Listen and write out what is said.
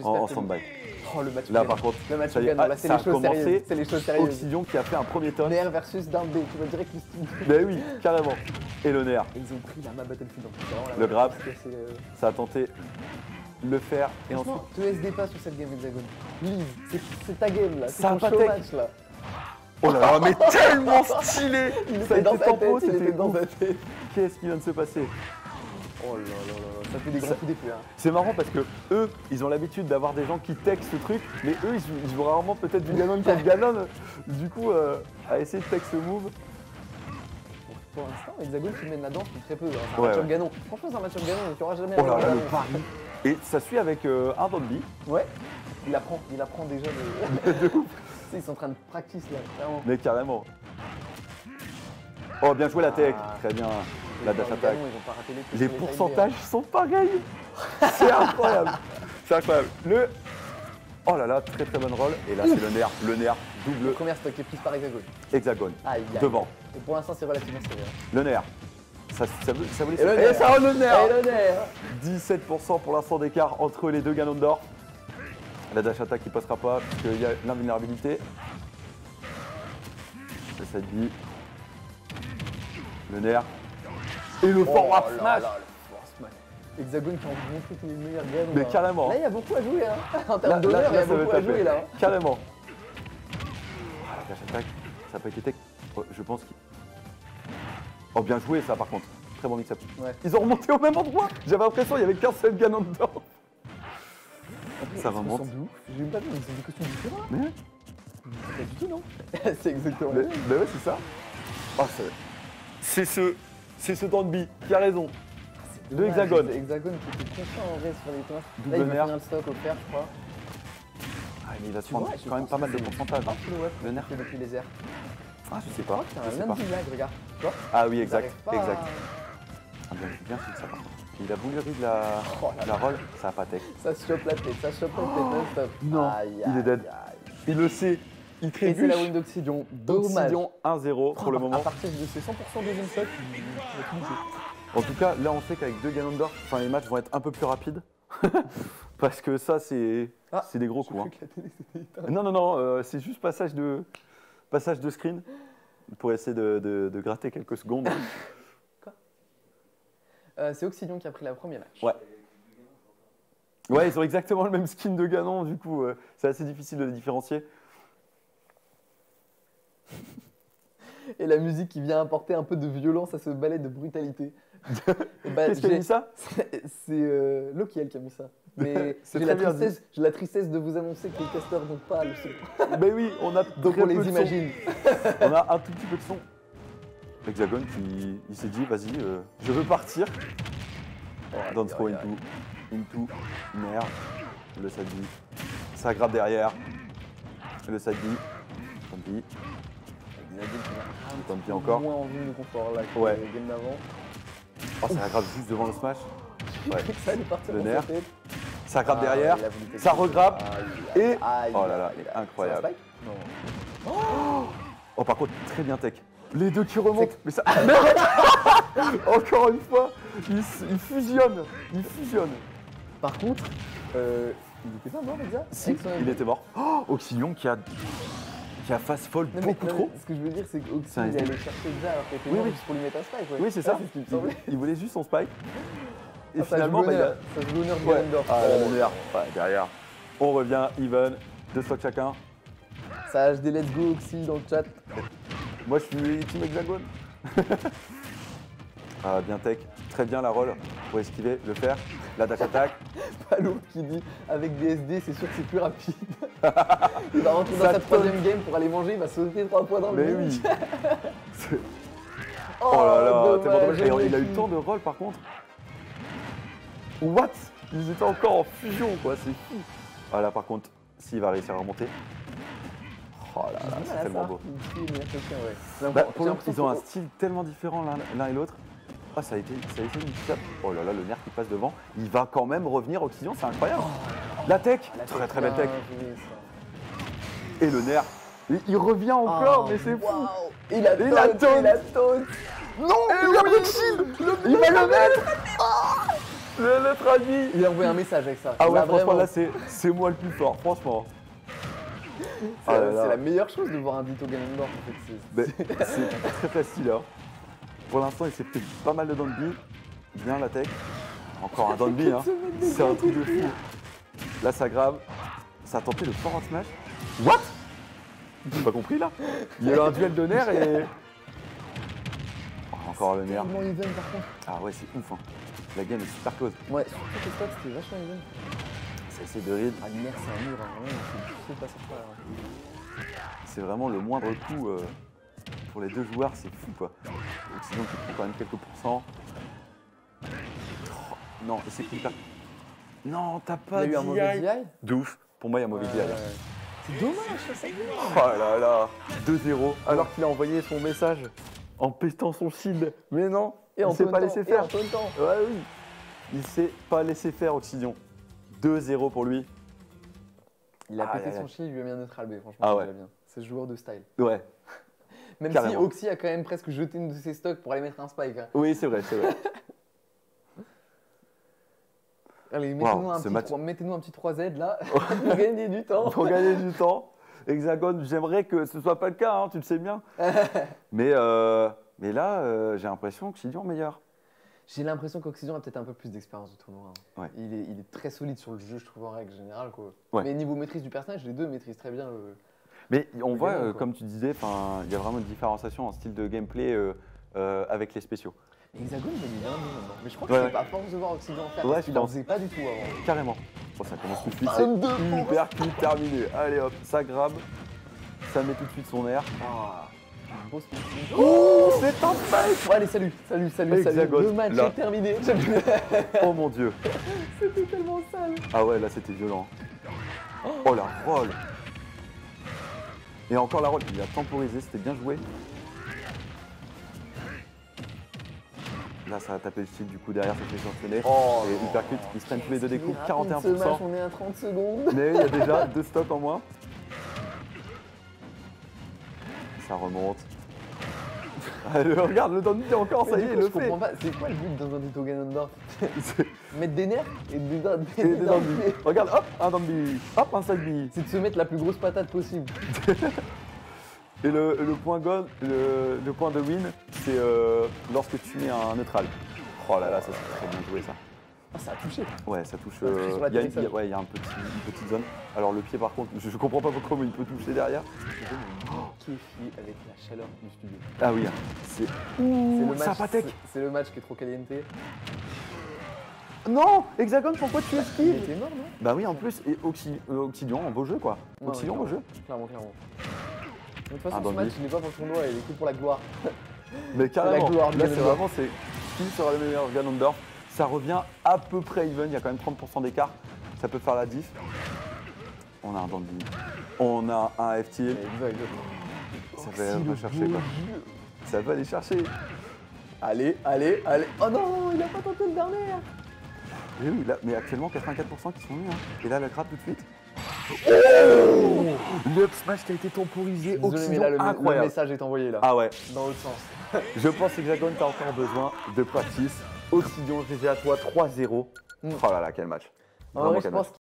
en stand-by. Oh, le match. Là par contre, le match ça y est, gagnant, là, c'est ça les a choses commencé. sérieuses. C'est les choses sérieuses. Oxydion qui a fait un premier turn. Nair versus Down B, tu vas direct le Steam. Ben oui, carrément. Et le nerf, Et ils ont pris la map Battlefield. Donc, c'est vraiment la Le map grab. parce que c'est, ça a tenté de le faire et ensuite. franchement, te SD pas sur cette game Hexagon. Lise, c'est ta game là, c'est ton Sympathique. show match là. Oh là là, mais tellement stylé. Il Ça a était dans été sa tempo, tête, il c'était était dans ouf. sa tête. Qu'est-ce qui vient de se passer? Oh là là là là, ça fait des grands coups d'épée. Hein. C'est marrant parce que eux, ils ont l'habitude d'avoir des gens qui textent ce truc, mais eux, ils jouent rarement peut-être du Ganon contre Ganon. Du coup, à essayer de text ce move. Pour l'instant, Hexagon qui mène la danse depuis très peu. Hein. C'est un Ouais, match-up ouais. ganon. Franchement, c'est un match-up ganon, tu auras jamais Oh là un là, le ganon. pari. Et ça suit avec un zombie. Ouais, il apprend déjà de. Tu sais, ils sont en train de practice là, vraiment. Mais carrément. Oh, bien joué la tech. Ah. Très bien. La dash Dans le attack. ganon, ils ont pas raté coups Les sur pourcentages sont pareils. C'est incroyable. C'est incroyable. Le. Oh là là, très très bonne roll. Et là, c'est le nerf. Le nerf La double première stock est prise par Hexagon. hexagone. Aïe, aïe. Devant. Et pour l'instant, c'est relativement serré. Le nerf. Ça vous laisse. Et le Et nerf. ça roll le nerf. Et le nerf. 17% pour l'instant d'écart entre les deux Ganondorf. La dash attack qui passera pas puisqu'il y a l'invulnérabilité. Le side B. Le nerf. Et le forward Oh là smash. là, le forward smash. Hexagon qui a envie de montrer tous les meilleurs games. Mais carrément. Là, il y a beaucoup à jouer. Hein. En Là, termes d'honneur, il y a ça veut beaucoup à taper. jouer là. Hein. Carrément. Ah, la dash attack, ça n'a pas été tech. Oh, je pense qu'il. Oh, bien joué ça par contre. Très bon mix-up. Ouais. Ils ont remonté au même endroit. J'avais l'impression qu'il n'y avait qu'un seul Ganondorf. Ça remonte. J'ai même pas vu, mais c'est des costumes différents. Là. Mais Pas du tout, non. C'est exactement Mais, la même. mais ouais, c'est ça. Oh, c'est ce Danby qui a raison. De Hexagone. C'est Hexagone qui était confiant en vrai sur les toits. Double Là, il va nerf. finir le stock au fer, je crois. Ah, mais il va se Tu prendre vois, je quand même pense pas mal que de c'est pourcentage. Un Hein. follow-up Le nerf. fait depuis les airs. Ah, je sais pas. C'est Je sais un pas. lundi blague, regarde. Tu vois. Ah oui, Ils exact. arrivent pas Exact. à- Ah, bien fait ça par contre. Il a voulu read la, Oh là la roll, ça a pas tech. Ça se chope la tête, ça se chope la tête non-stop. non, Aïe, il est dead. aïe, aïe. Il le sait. Il Et c'est trébuche. la win d'Oxydion. Dommage. Oxydion 1-0 pour le À moment. partir de ces 100% deuxième stock, il va tout niquer. En tout cas, là on sait qu'avec deux Ganondorf, enfin, les matchs vont être un peu plus rapides. Parce que ça, c'est des gros coups. Hein. Que la télé s'était éteinte. Non, c'est juste passage de screen pour essayer de gratter quelques secondes. C'est Oxydion qui a pris la première match. Ouais. Ouais, ils ont exactement le même skin de Ganon, du coup, c'est assez difficile de les différencier. Et la musique qui vient apporter un peu de violence à ce ballet de brutalité. Et bah, Qu'est-ce qui a mis ça? C'est Lokiel qui a mis ça. Mais C'est j'ai très la, bien tristesse de vous annoncer que les casteurs n'ont pas le son. Ben oui, on a Donc très on peu de les son. imagine. On a un tout petit peu de son. Hexagone qui il s'est dit, vas-y, je veux partir. Don't throw into merde. Le side B. Ça gratte derrière. Le side B. Tant pis. Tant pis encore. Moins en zone de confort là que Ouais. le game d'avant. Oh, ça gratte juste devant le smash. Ouais. Ça allait partir Le dans sa nerf. tête. Ça gratte Ah, derrière. il a voulu Ça tester. regrappe. Aïe, Et. aïe, Oh là là, aïe, aïe. incroyable. C'est un spike Non. Oh, par contre, très bien tech. Les deux qui remontent. Mais ça. Merde. Encore une fois, ils fusionnent. Ils fusionnent. Par contre, il était pas mort, Exa Si, Avec son- il était mort. Oh, Oxylion qui a fast fall Non, beaucoup mais trop. ce que je veux dire, c'est qu'Oxy, C'est un il SD. allait chercher Exa alors qu'il était Oui, mort oui. juste pour lui mettre un spike. Ouais. Oui, c'est ça. C'est ce qui me semblait. Il voulait juste son spike. Et Ah, ça finalement, joue bah, il a. l'honneur. Ça joue l'honneur de Ouais. Ganondorf. Ah, la lumière. Ouais, derrière. On revient, even. Deux stocks chacun. Ça HD let's go Oxy dans le chat. Moi, je suis team hexagone. Ah, bien tech. Très bien la roll pour esquiver, le faire. La dash attack. Palo qui dit avec des SD, c'est sûr que c'est plus rapide. Il va rentrer dans Ça sa tonne. troisième game pour aller manger, il va sauter 3 fois dans le Mais vide. oui. C'est- Oh là là, tellement dommage. Et dommage, il a eu le temps de roll par contre. What? Ils étaient encore en fusion quoi, c'est fou. Ah là par contre, s'il va réussir à remonter. Oh là là, c'est tellement beau. Bah, pour le coup, ils ont un style tellement différent l'un et l'autre. Ah, ça a été une tape. Oh là là, le nerf qui passe devant. Il va quand même revenir Oxydion, c'est incroyable. La tech, très très belle tech. Et le nerf, il revient encore, mais c'est fou. Il a Et la taunt. Non, il a pris de shield. Il va le mettre. Le neutre vie. Il a envoyé un message avec ça. Ah ouais, Là, franchement, vraiment, là, c'est moi le plus fort, franchement. c'est la meilleure chose de voir un Ditto Ganondorf. En fait. C'est très facile, hein. Pour l'instant, il s'est pris pas mal de Danby. Bien la tech. Encore un Danby, hein. C'est un truc de fou. Là, ça grave. Ça a tenté le forward smash. What? J'ai pas compris, là. Il y a eu un duel de nerfs et... Oh, encore le nerf. Tellement even par contre. Ah ouais, c'est ouf, hein. La game est super close. Ouais, surtout que stats c'était vachement even. Ça essaie de ride. Ah, une nerf, c'est un mur, hein. Vraiment, c'est pas ça. C'est vraiment le moindre coup pour les deux joueurs, c'est fou quoi. Sinon tu prends quand même quelques pourcents. Oh, non, et c'est hyper. Non, t'as pas Il y a eu un mauvais DI. De ouf. Pour moi, il y a un mauvais DI. C'est dommage, ça. Oh là là, 2-0. Alors qu'il a envoyé son message en pétant son shield. Mais non, Et il s'est pas laissé faire. Ouais, oui. Il s'est pas laissé faire, Oxydion. 2-0 pour lui. Il a pété son shield, il lui a mis un neutral B, franchement, ah ouais. bien. C'est ce joueur de style. Ouais. Même carrément. si Oxy a quand même presque jeté une de ses stocks pour aller mettre un spike. Hein. Oui, c'est vrai, c'est vrai. Allez, mettez-nous un petit 3Z là, pour gagner du temps. Pour gagner du temps. Hexagone, j'aimerais que ce soit pas le cas, hein, tu le sais bien. mais là, j'ai l'impression que Oxydion est meilleur. J'ai l'impression qu'Oxydion a peut-être un peu plus d'expérience du tournoi. Hein. Ouais. Il est très solide sur le jeu, je trouve, en règle générale. Quoi. Ouais. Mais niveau maîtrise du personnage, les deux maîtrisent très bien Mais on voit, gamin, comme tu disais, il y a vraiment une différenciation en style de gameplay avec les spéciaux. Hexagone, il est bien maintenant. Mais je crois que Ouais, c'est ouais. pas à force de voir Oxydion faire, Ouais, parce qu'il je en pense. faisait pas du tout avant. Carrément. Bon, ça commence tout de suite, Ah, c'est deux hyper quick terminé. Allez hop, ça grabe, ça met tout de suite son air. Ah, beau spin. Oh, c'est un fight. Bon, allez, salut. Hexagone, 2 matchs là. terminés. Oh mon dieu. C'était tellement sale. Ah ouais, là c'était violent. Oh la roll. Et encore la roll, il a temporisé, c'était bien joué. Là ça a tapé le style, du coup derrière ça fait sanctionner. Oh, et hypercut, ils se prennent tous les deux des coups, Ce match, 41%. on est à 30 secondes. Mais il y a déjà 2 stocks en moins. Ça remonte. Allez, regarde, le Dandy encore, ça y est, il le je fait. comprends pas, c'est quoi le but dans un Ditto Ganondorf? Mettre des nerfs et des Et des Dandy. Regarde, hop, un Dandy, hop, un side B. C'est de se mettre la plus grosse patate possible. Et le point goal, le point de win, c'est lorsque tu mets un neutral. Oh là là, ça c'est très bien joué ça. Ah, ça a touché. Ouais, ça touche. Ça a touché sur Il y a l'atterrissage. une petite zone. Alors le pied par contre, je comprends pas pourquoi il peut toucher derrière. Kéfi avec la chaleur du studio. Ah oui, c'est sympathique. C'est le match qui est trop caliente. Non, Hexagone, pourquoi tu Il esquives? était mort, non? Bah oui, en plus, et Oxydion, en beau jeu quoi. Ouais, Oxydion, beau jeu. Clairement. De toute façon, Ah, ce bah match, oui. il n'est pas pour le tournoi, il est que pour la gloire. Mais carrément, gloire du là c'est Ganondorf. vraiment, qui sera le meilleur Ganondorf. Ça revient à peu près even, il y a quand même 30% d'écart. Ça peut faire la diff. On a un Dandy, on a un FT. Ça va aller chercher quoi. Ça va aller chercher. Allez. Oh non, il a pas tenté le dernier. Et oui, là, mais actuellement 84% qui sont nus. Hein. Et là, la grappe tout de suite. Le smash qui a été temporisé. Désolé, mais là, le incroyable. message est envoyé là. Ah ouais. Dans l'autre sens. Je pense que Hexagone, t'as encore besoin de practice. Oxydion, GG à toi, 3-0. Oh là là, quel match. En Vraiment vrai, je quel match. pense